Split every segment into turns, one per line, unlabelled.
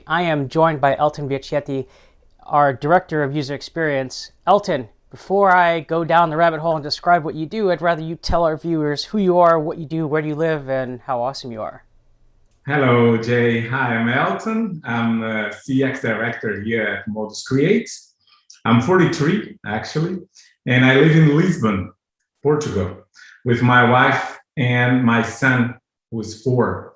I am joined by Elton Vecchietti, our Director of User Experience. Elton, before I go down the rabbit hole and describe what you do, I'd rather you tell our viewers who you are, what you do, where do you live, and how awesome you are.
Hello, Jay. Hi, I'm Elton. I'm a CX director here at Modus Create. I'm 43, actually, and I live in Lisbon, Portugal, with my wife and my son, who is 4.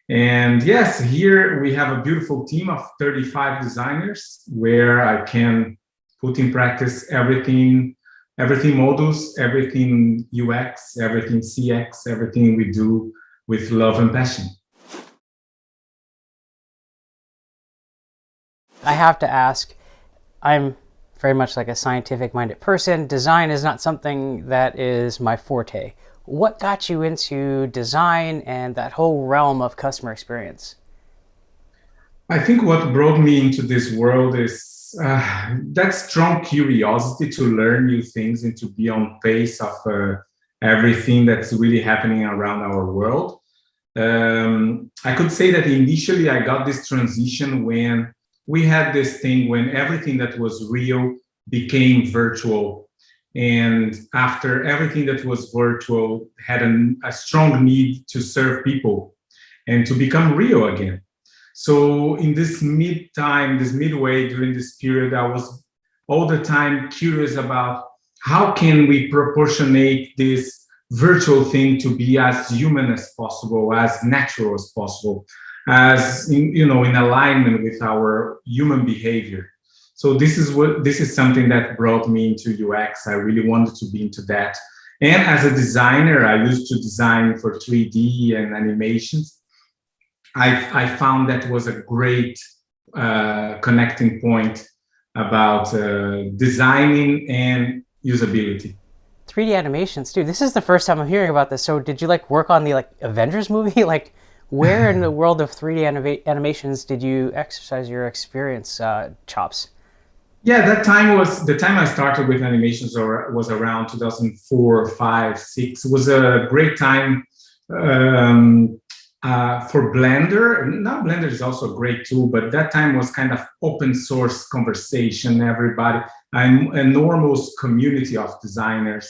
And yes, here we have a beautiful team of 35 designers where I can put in practice everything Modus, everything UX, everything CX, everything we do with love and passion.
I have to ask, I'm very much like a scientific minded person. Design is not something that is my forte. What got you into design and that whole realm of customer experience?
I think what brought me into this world is that strong curiosity to learn new things and to be on pace of everything that's really happening around our world. I could say that initially I got this transition when we had this thing when everything that was real became virtual. And after everything that was virtual had a strong need to serve people and to become real again. So in this midway during this period, I was all the time curious about how can we proportionate this virtual thing to be as human as possible, as natural as possible, as in alignment with our human behavior. So this is something that brought me into UX. I really wanted to be into that. And as a designer, I used to design for 3D and animations. I found that was a great connecting point about designing and usability.
3D animations, dude. This is the first time I'm hearing about this. So, did you like work on the Avengers movie? Like, where in the world of 3D animations did you exercise your experience chops?
Yeah, that time was the time I started with animations, or was around 2004, 5, 6. It was a great time um, for Blender. Now Blender is also a great tool, but that time was kind of open source conversation. Everybody, I'm an enormous community of designers,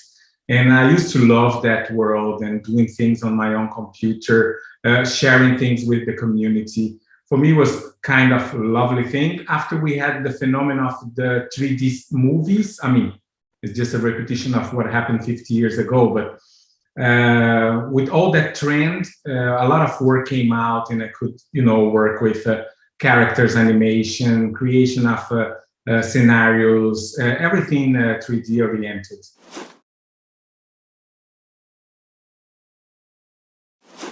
and I used to love that world and doing things on my own computer, sharing things with the community. For me, was kind of a lovely thing. After we had the phenomenon of the 3D movies, I mean, it's just a repetition of what happened 50 years ago, but with all that trend, a lot of work came out, and I could, work with characters, animation, creation of scenarios, everything 3D oriented.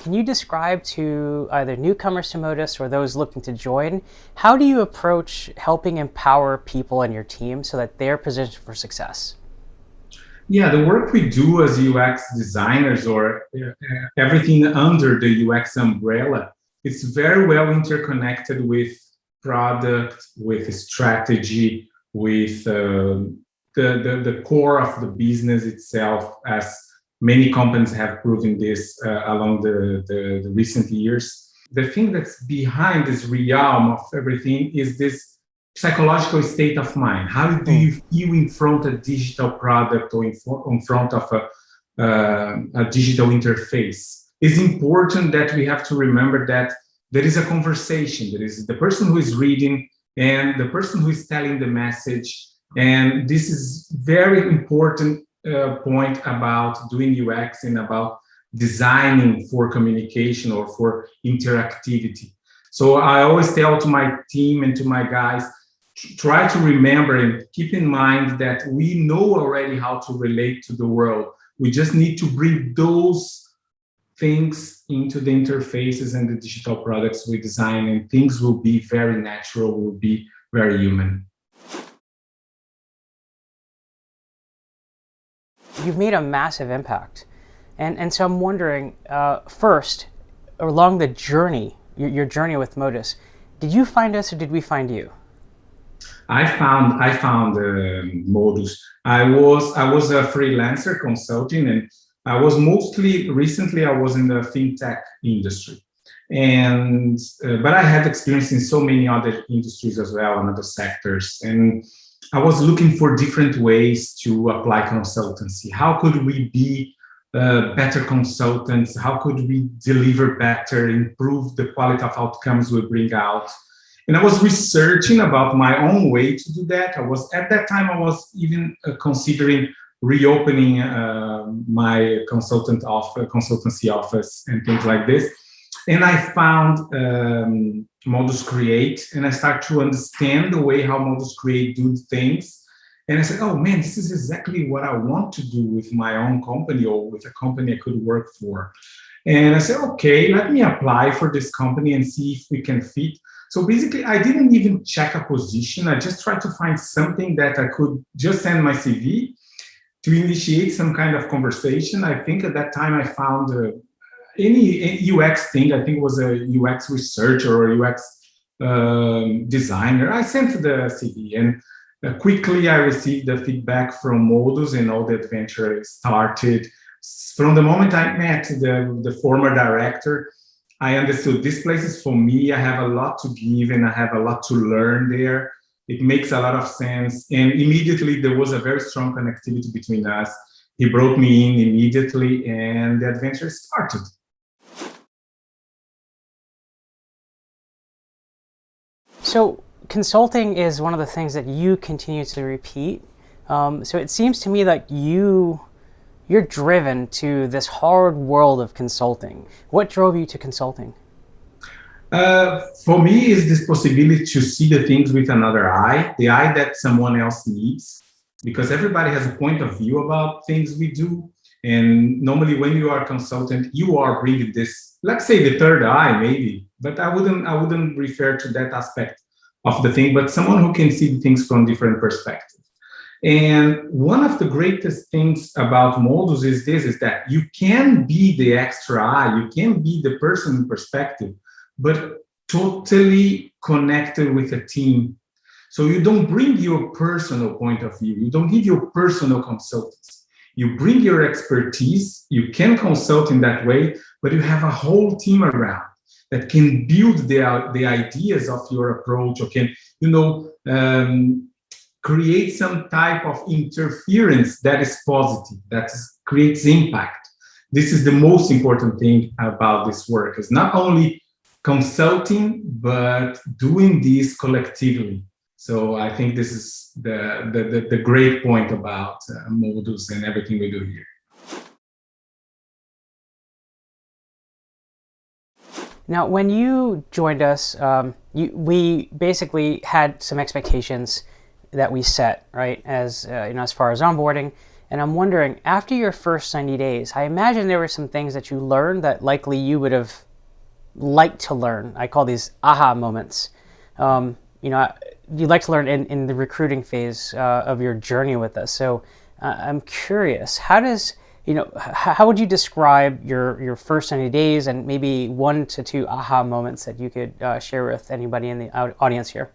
Can you describe to either newcomers to Modus or those looking to join, how do you approach helping empower people in your team so that they're positioned for success?
Yeah, the work we do as UX designers, or everything under the UX umbrella, it's very well interconnected with product, with strategy, with the core of the business itself, as many companies have proven this along the recent years. The thing that's behind this realm of everything is this psychological state of mind. How do
Hmm.
you feel in front of a digital product, or in front of a digital interface? It's important that we have to remember that there is a conversation. There is the person who is reading and the person who is telling the message. And this is very important point about doing UX and about designing for communication or for interactivity. So I always tell to my team and to my guys, try to remember and keep in mind that we know already how to relate to the world. We just need to bring those things into the interfaces and the digital products we design, and things will be very natural, will be very human.
You've made a massive impact. And so I'm wondering, first, along the journey, your journey with Modus, did you find us or did we find you?
I found Modus. I was a freelancer consulting, and I was mostly recently I was in the fintech industry, And but I had experience in so many other industries as well and other sectors, and I was looking for different ways to apply consultancy. How could we be better consultants? How could we deliver better, improve the quality of outcomes we bring out? And I was researching about my own way to do that. I was at that time I was even considering reopening my consultancy office and things like this. And I found Modus Create, and I start to understand the way how Modus Create do things. And I said, oh man, this is exactly what I want to do with my own company or with a company I could work for. And I said, okay, let me apply for this company and see if we can fit. So basically, I didn't even check a position. I just tried to find something that I could just send my CV to initiate some kind of conversation. I think at that time I found any UX thing. I think it was a UX researcher or UX designer. I sent the CV, and quickly I received the feedback from Modus, and all the adventure started. From the moment I met the former director, I understood this place is for me. I have a lot to give and I have a lot to learn there. It makes a lot of sense. And immediately there was a very strong connectivity between us. He brought me in immediately and the adventure started.
So consulting is one of the things that you continue to repeat. So it seems to me like you're driven to this hard world of consulting. What drove you to consulting?
For me, is this possibility to see the things with another eye, the eye that someone else needs, because everybody has a point of view about things we do. And normally when you are a consultant, you are bringing this, let's say the third eye maybe, but I wouldn't refer to that aspect of the thing, but someone who can see things from different perspectives. And one of the greatest things about Modus is this, is that you can be the extra eye, you can be the person in perspective, but totally connected with a team. So you don't bring your personal point of view, you don't give your personal consultants. You bring your expertise, you can consult in that way, but you have a whole team around that can build the ideas of your approach, or can, create some type of interference that is positive, that creates impact. This is the most important thing about this work, is not only consulting, but doing this collectively. So I think this is the great point about Modus and everything we do here.
Now, when you joined us, we basically had some expectations that we set, right, as as far as onboarding. And I'm wondering, after your first 90 days, I imagine there were some things that you learned that likely you would have liked to learn. I call these aha moments. You like to learn in the recruiting phase of your journey with us. So I'm curious, how would you describe your first 90 days and maybe 1 to 2 aha moments that you could share with anybody in the audience here?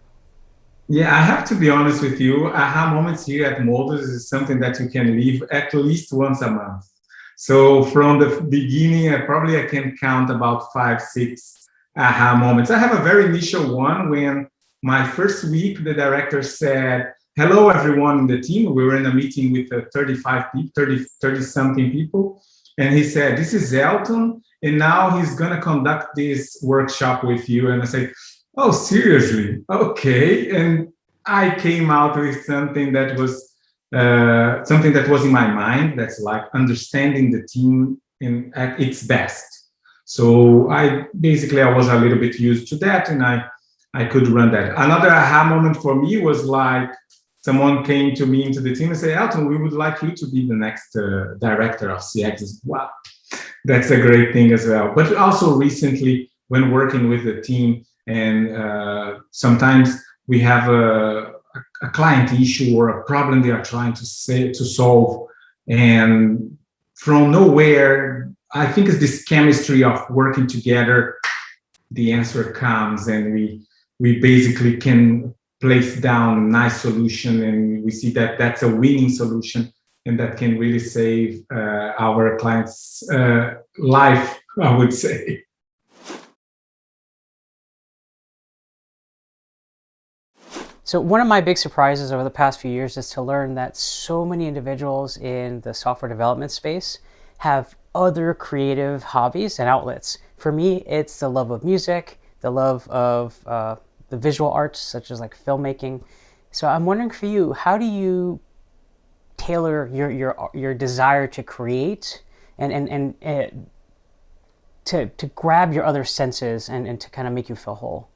Yeah, I have to be honest with you. Aha moments here at Modus is something that you can live at least once a month. So from the beginning, I can count about 5, 6 aha moments. I have a very initial one when my first week, the director said, hello, everyone in the team. We were in a meeting with 35 people, 30 something people. And he said, this is Elton. And now he's going to conduct this workshop with you. And I said, oh, seriously? Okay. And I came out with something that was in my mind. That's like understanding the team at its best. So I was a little bit used to that, and I could run that. Another aha moment for me was like someone came to me into the team and said, Elton, we would like you to be the next director of CX. Wow, that's a great thing as well. But also recently, when working with the team, and sometimes we have a client issue or a problem they are trying to solve, and from nowhere, I think it's this chemistry of working together, the answer comes, and we basically can place down a nice solution, and we see that that's a winning solution, and that can really save our clients' life, I would say.
So one of my big surprises over the past few years is to learn that so many individuals in the software development space have other creative hobbies and outlets. For me, it's the love of music, the love of the visual arts, such as like filmmaking. So I'm wondering for you, how do you tailor your desire to create and to grab your other senses and to kind of make you feel whole?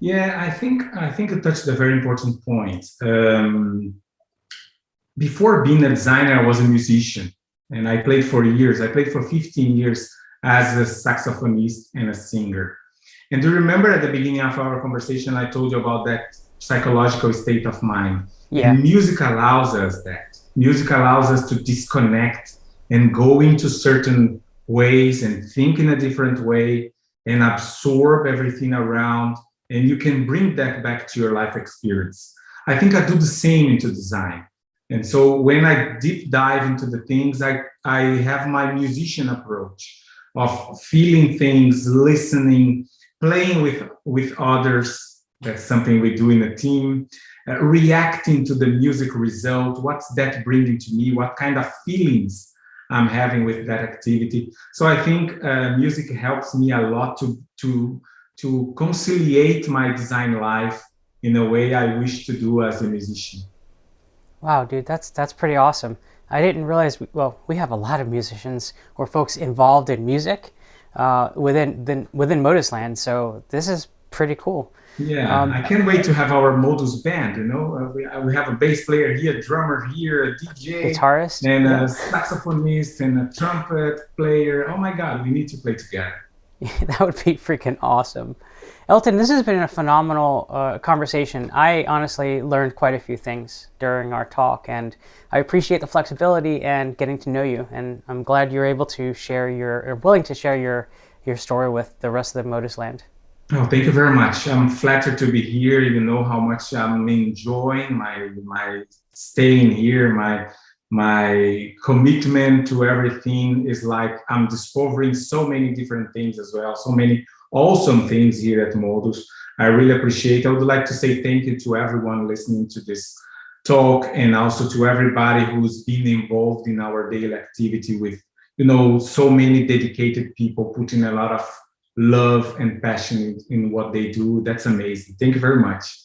Yeah, I think you touched a very important point. Before being a designer, I was a musician, and I played for years. I played for 15 years as a saxophonist and a singer. And do you remember at the beginning of our conversation, I told you about that psychological state of mind?
Yeah.
And music allows us that. Music allows us to disconnect and go into certain ways and think in a different way and absorb everything around. And you can bring that back to your life experience. I think I do the same into design. And so when I deep dive into the things, I have my musician approach of feeling things, listening, playing with others. That's something we do in a team. Reacting to the music result. What's that bringing to me? What kind of feelings I'm having with that activity? So I think music helps me a lot to conciliate my design life in a way I wish to do as a musician.
Wow, dude, that's pretty awesome. I didn't realize we have a lot of musicians or folks involved in music within Modus Land, so this is pretty cool.
Yeah, I can't wait to have our Modus band. We have a bass player here, a drummer here, a DJ,
Guitarist,
and
yeah.
a saxophonist and a trumpet player. Oh my God, we need to play together.
That would be freaking awesome. Elton, this has been a phenomenal conversation. I honestly learned quite a few things during our talk, and I appreciate the flexibility and getting to know you. And I'm glad you're able to share or willing to share your story with the rest of the Modus Land.
Oh, thank you very much. I'm flattered to be here. You know how much I'm enjoying my staying here. My commitment to everything is like I'm discovering so many different things as well. So many awesome things here at Modus. I really appreciate. I would like to say thank you to everyone listening to this talk, and also to everybody who's been involved in our daily activity with so many dedicated people putting a lot of love and passion in what they do. That's amazing. Thank you very much.